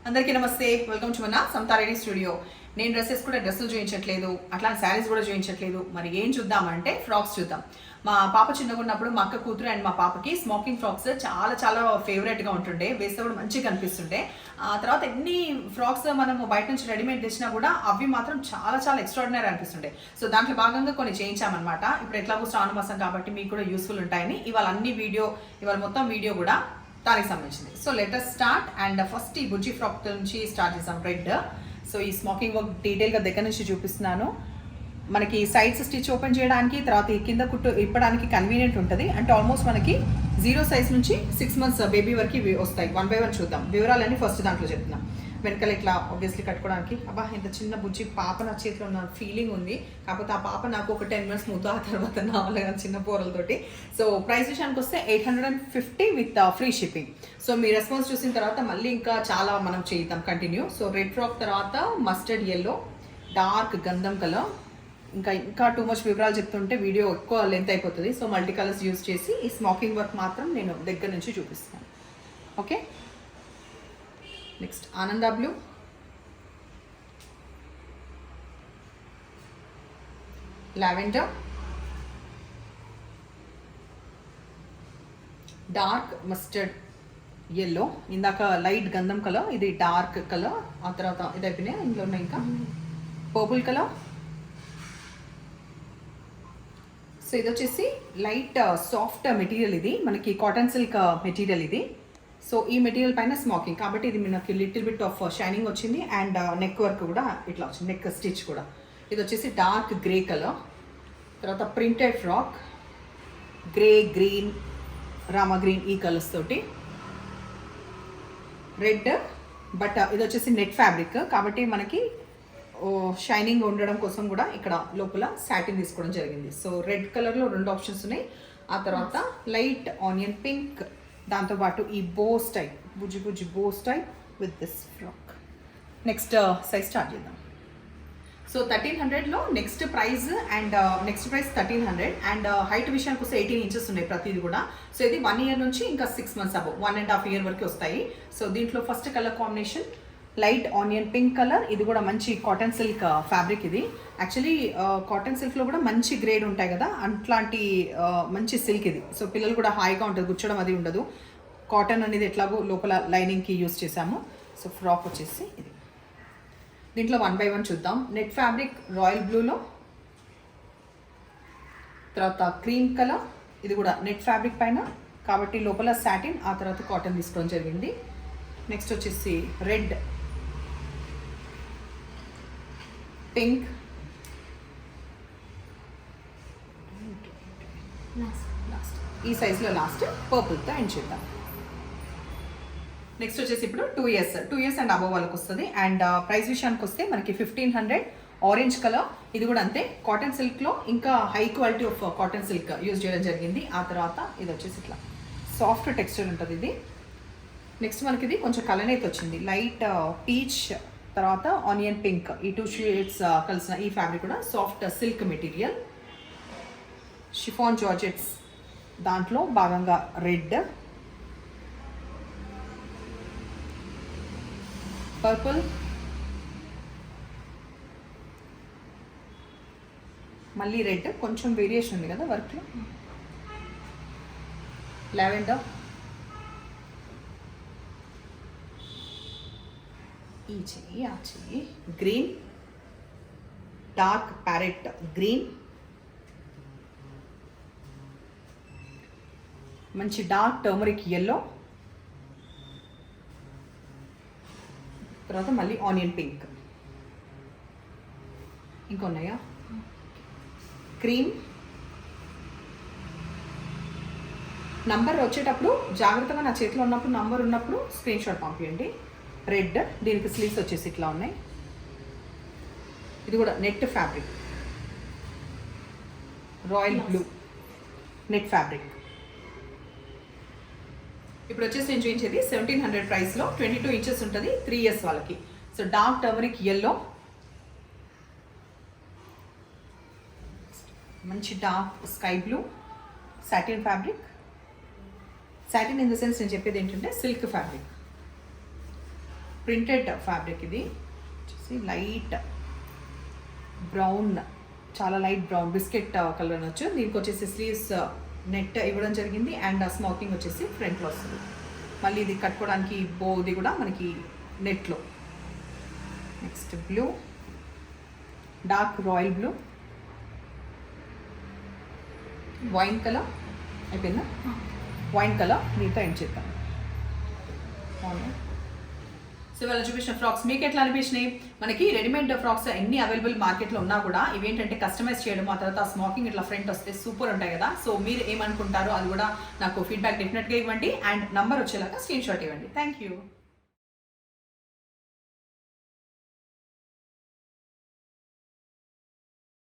అందరికీ నమస్తే, welcome to మన సమతా రెడీ స్టూడియో. నేను డ్రెస్సులు చూపించట్లేదు, అట్లాంటి శారీస్ కూడా చూపించట్లేదు. మరి ఏం చూద్దామంటే ఫ్రాక్స్ చూద్దాం. మా పాప చిన్నగా ఉన్నప్పుడు మా అక్క కూతురు అండ్ మా పాపకి స్మోకింగ్ ఫ్రాక్స్ చాలా చాలా ఫేవరెట్గా ఉంటుండే, వేస్తే కూడా మంచిగా కనిపిస్తుండే. ఆ తర్వాత ఎన్ని ఫ్రాక్స్ మనము బయట నుంచి రెడీమేడ్ తెచ్చినా కూడా అవి మాత్రం చాలా చాలా ఎక్స్ట్రాడినరీ అనిపిస్తుండే. సో దాంట్లో భాగంగా కొన్ని చేయించామన్నమాట. ఇప్పుడు ఎట్లాగో శ్రావణ మాసం కాబట్టి మీకు కూడా యూస్ఫుల్ ఉంటాయని ఇవాళ మొత్తం వీడియో కూడా దానికి సంబంధించింది. So letter start. And first ఈ బుజ్జి ఫ్రాక్ నుంచి స్టార్ట్ చేసాం, రెడ్. సో ఈ స్మోకింగ్ వర్క్ డీటెయిల్గా దగ్గర నుంచి చూపిస్తున్నాను. మనకి సైడ్స్ స్టిచ్ ఓపెన్ చేయడానికి, తర్వాత ఈ కింద కుట్టు ఇప్పడానికి కన్వీనియంట్ ఉంటుంది. అంటే ఆల్మోస్ట్ మనకి 0 సైజ్ నుంచి 6 months బేబీ వరకు వస్తాయి. 1 by 1 చూద్దాం. వివరాలన్నీ ఫస్ట్ దాంట్లో చెప్తున్నాం. వెనకాల ఇట్లా ఆబ్వియస్లీ కట్టుకోవడానికి. అబ్బా, ఇంత చిన్న బుజ్జి పాప నా చేతిలో ఉన్న ఫీలింగ్ ఉంది. కాకపోతే ఆ పాప నాకు ఒక 10 minutes ముద్దు, ఆ తర్వాత నావలే చిన్న పోరలతోటి. సో ప్రైస్ విషయానికి వస్తే 850 with free shipping. So me response చూసిన తర్వాత మళ్ళీ ఇంకా చాలా మనం చేద్దాం కంటిన్యూ. సో రెడ్ ఫ్రాక్ తర్వాత మస్టర్డ్ ఎల్లో, డార్క్ గంధం కలర్. ఇంకా టూ మచ్ వివరాలు చెప్తుంటే వీడియో ఎక్కువ లెంత్ అయిపోతుంది. సో మల్టీ కలర్స్ యూజ్ చేసి ఈ స్మోకింగ్ వర్క్ మాత్రం నేను దగ్గర నుంచి చూపిస్తాను. ఓకే, నెక్స్ట్ ఆనంద blue, lavender, dark mustard yellow, ఇందాక లైట్ గంధం కలర్, ఇది డార్క్ కలర్. ఆ తర్వాత ఇది అయిపోయినాయి, ఇందులో ఉన్నాయి ఇంకా పర్పుల్ కలర్. సో ఇది వచ్చేసి లైట్ సాఫ్ట్ మెటీరియల్, ఇది మనకి కాటన్ సిల్క్ మెటీరియల్ ఇది. సో ఈ మెటీరియల్ పైన స్మోకింగ్ కాబట్టి ఇది మనకి లిటిల్ బిట్ ఆఫ్ షైనింగ్ వచ్చింది. అండ్ నెక్ వర్క్ కూడా ఇట్లా వచ్చింది, నెక్ స్టిచ్ కూడా. ఇది వచ్చేసి డార్క్ గ్రే కలర్. తర్వాత printed frock, grey, green, Rama green, ఈ కలర్స్ తోటి. రెడ్, బట్ ఇది వచ్చేసి నెట్ ఫ్యాబ్రిక్ కాబట్టి మనకి షైనింగ్ ఉండడం కోసం కూడా ఇక్కడ లోపల సాటిన్ తీసుకోవడం జరిగింది. సో రెడ్ కలర్లో 2 ఆప్షన్స్ ఉన్నాయి. ఆ తర్వాత లైట్ ఆనియన్ పింక్, దాంతోపాటు ఈ బో స్టైల్, బుజ్జి bow style with this frock. Next size start చేద్దాం. సో 1300లో నెక్స్ట్ ప్రైస్ 1300. అండ్ హైట్ విషయానికి వస్తే 18 inches ఉన్నాయి ప్రతిది కూడా. సో ఇది 1 year నుంచి ఇంకా 6 months అబౌవ్ 1.5 year వరకు వస్తాయి. సో దీంట్లో first colour combination light onion pink colour. ఇది కూడా మంచి కాటన్ సిల్క్ ఫ్యాబ్రిక్. ఇది యాక్చువల్లీ కాటన్ సిల్క్లో కూడా మంచి గ్రేడ్ ఉంటాయి కదా, అట్లాంటి మంచి సిల్క్ ఇది. సో పిల్లలు కూడా హాయిగా ఉంటుంది, గుచ్చడం అది ఉండదు. కాటన్ అనేది ఎట్లాగో లోపల లైనింగ్కి యూస్ చేసాము. సో ఫ్రాక్ వచ్చేసి ఇది. దీంట్లో 1 by 1 చూద్దాం. నెట్ ఫ్యాబ్రిక్ రాయల్ బ్లూలో, తర్వాత క్రీమ్ కలర్, ఇది కూడా నెట్ ఫ్యాబ్రిక్ పైన కాబట్టి లోపల సాటిన్, ఆ తర్వాత కాటన్ తీసుకోవడం జరిగింది. నెక్స్ట్ వచ్చేసి రెడ్, పింక్, ఈ సైజ్లో లాస్ట్ పర్పుల్తో ఎండ్ చేద్దాం. నెక్స్ట్ వచ్చేసి ఇప్పుడు 2 years అండ్ అబవ్ వాళ్ళకి వస్తుంది. అండ్ ప్రైస్ విషయానికి వస్తే మనకి 1500. ఆరెంజ్ కలర్, ఇది కూడా అంతే కాటన్ సిల్క్లో, ఇంకా high quality of cotton silk use చేయడం జరిగింది. ఆ తర్వాత ఇది వచ్చేసి ఇట్లా సాఫ్ట్ టెక్స్చర్ ఉంటుంది ఇది. నెక్స్ట్ మనకి ఇది కొంచెం కలర్ అయితే వచ్చింది, లైట్ పీచ్, తర్వాత ఆనియన్ పింక్, ఈ 2 shades కలిసిన ఈ ఫ్యాబ్రిక్ కూడా soft silk material. Chiffon georgettes దాంట్లో భాగంగా రెడ్, పర్పుల్, మళ్ళీ రెడ్, కొంచెం వేరియేషన్ ఉంది కదా వర్క్లో, లావెండర్, ఈ చెయ్యి ఆ చెయ్యి, గ్రీన్, డార్క్ ప్యారెట్ గ్రీన్, మంచి డార్క్ టర్మరిక్ ఎల్లో, తర్వాత మళ్ళీ ఆనియన్ పింక్. ఇంకొన్నాయా, క్రీమ్. నంబర్ వచ్చేటప్పుడు జాగ్రత్తగా నా చేతిలో ఉన్నప్పుడు, నంబర్ ఉన్నప్పుడు స్క్రీన్ షాట్ పంపించండి. రెడ్, దీనికి స్లీవ్స్ వచ్చేసి ఇట్లా ఉన్నాయి. ఇది కూడా net fabric, royal blue net fabric. ఇప్పుడు వచ్చేసి నేను చూపించేది 1700 ప్రైస్లో 22 inches ఉంటుంది, 3 years వాళ్ళకి. సో డార్క్ టర్మరిక్ ఎల్లో, మంచి dark sky blue, satin fabric. Satin in the sense నేను చెప్పేది ఏంటంటే సిల్క్ ఫ్యాబ్రిక్. ప్రింటెడ్ ఫ్యాబ్రిక్ ఇది వచ్చేసి లైట్ బ్రౌన్, చాలా లైట్ బ్రౌన్ బిస్కెట్ కలర్ అనొచ్చు. దీనికి వచ్చేసి స్లీవ్స్ నెట్ ఇవ్వడం జరిగింది అండ్ స్మోకింగ్ వచ్చేసి ఫ్రంట్లో వస్తుంది. మళ్ళీ ఇది కట్టుకోవడానికి బోది కూడా మనకి నెట్లో. Next blue, dark royal blue, wine colour అయిపోయిందా, వైన్ కలర్ మీతో ఎండ్ చేద్దాం. సో ఇవాళ చూపించిన ఫ్రాక్స్ మీకు ఎట్లా అనిపించినాయి? మనకి రెడీమేడ్ ఫ్రాక్స్ ఎన్ని అవైలబుల్ మార్కెట్లో ఉన్నా కూడా ఇవేంటంటే కస్టమైజ్ చేయడం, ఆ తర్వాత స్మోకింగ్ ఇట్లా ఫ్రంట్ వస్తే సూపర్ ఉంటాయి కదా. సో మీరు ఏమనుకుంటారో అది కూడా నాకు ఫీడ్బ్యాక్ డెఫినెట్గా ఇవ్వండి అండ్ నంబర్ వచ్చేలాగా స్క్రీన్ షాట్ ఇవ్వండి. Thank you.